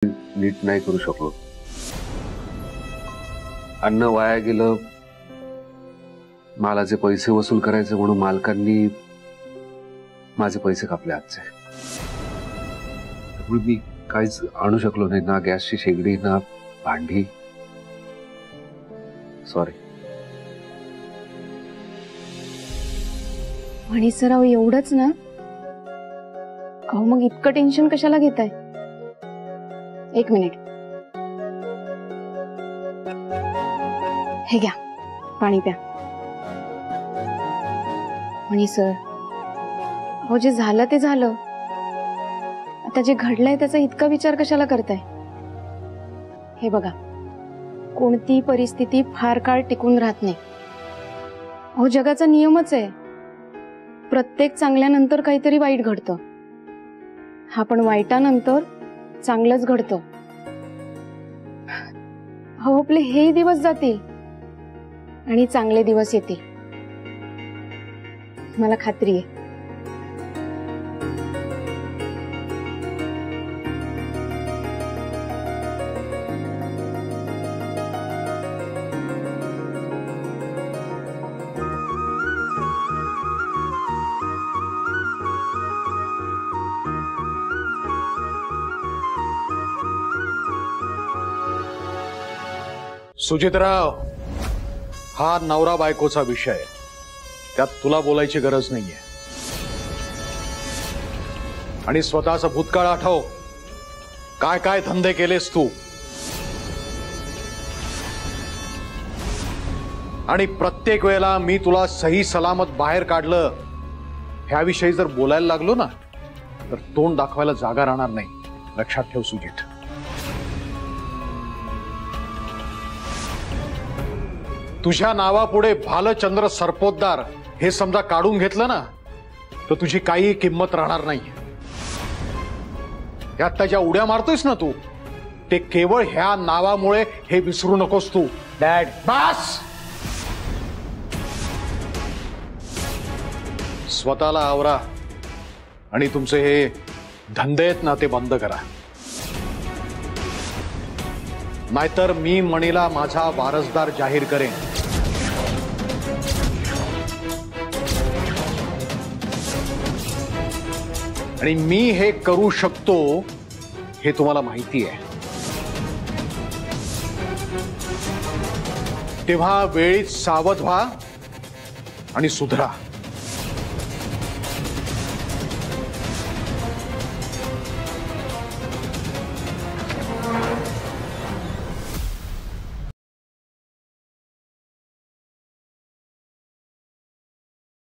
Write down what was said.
नीट नाही करू शकलो। अन्न वाया गेलं, मालाचे पैसे वसूल करायचे म्हणून मालकांनी माझे पैसे कापले आजचे। त्यामुळे मी काहीच आणू शकलो नाही, ना गॅसची शेगडी ना भांडी। सॉरी। म्हणी सर अहो एवढंच ना? अहो मग इतकं टेन्शन कशाला घेताय? एक मिनिट, हे घ्या पाणी प्या। म्हणी सर अहो जे झालं ते झालं, आता जे घडलंय त्याचा इतका विचार कशाला करताय? हे बघा, कोणती परिस्थिती फार काळ टिकून राहत नाही। अहो जगाचा नियमच आहे, प्रत्येक चांगल्यानंतर काहीतरी वाईट घडतं। हा पण वाईटानंतर चांगलंच घडतं। अहो आपले हे दिवस जातील आणि चांगले दिवस येतील, मला खात्री आहे। सुजितराव, हा नवरा बायकोचा विषय, त्यात तुला बोलायची गरज नाहीये। आणि स्वतःचा भूतकाळ आठव, काय काय धंदे केलेस तू। आणि प्रत्येक वेळेला मी तुला सही सलामत बाहेर काढलं ह्याविषयी जर बोलायला लागलो ना, तर तोंड दाखवायला जागा राहणार नाही, लक्षात ठेव सुजित। तुझ्या नावापुढे भालचंद्र सरपोतदार हे समजा काढून घेतलं ना, तर तुझी काही किंमत राहणार नाही। यात त्याच्या उड्या मारतोयस ना तू, ते केवळ ह्या नावामुळे हे विसरू नकोस तू। डॅड बस, स्वतःला आवरा आणि तुमचे हे धंदे आहेत ना ते बंद करा, नाहीतर मी मणीला माझा वारसदार जाहीर करेन। आणि मी हे करू शकतो हे तुम्हाला माहिती आहे, तेव्हा वेळीच सावध व्हा आणि सुधरा।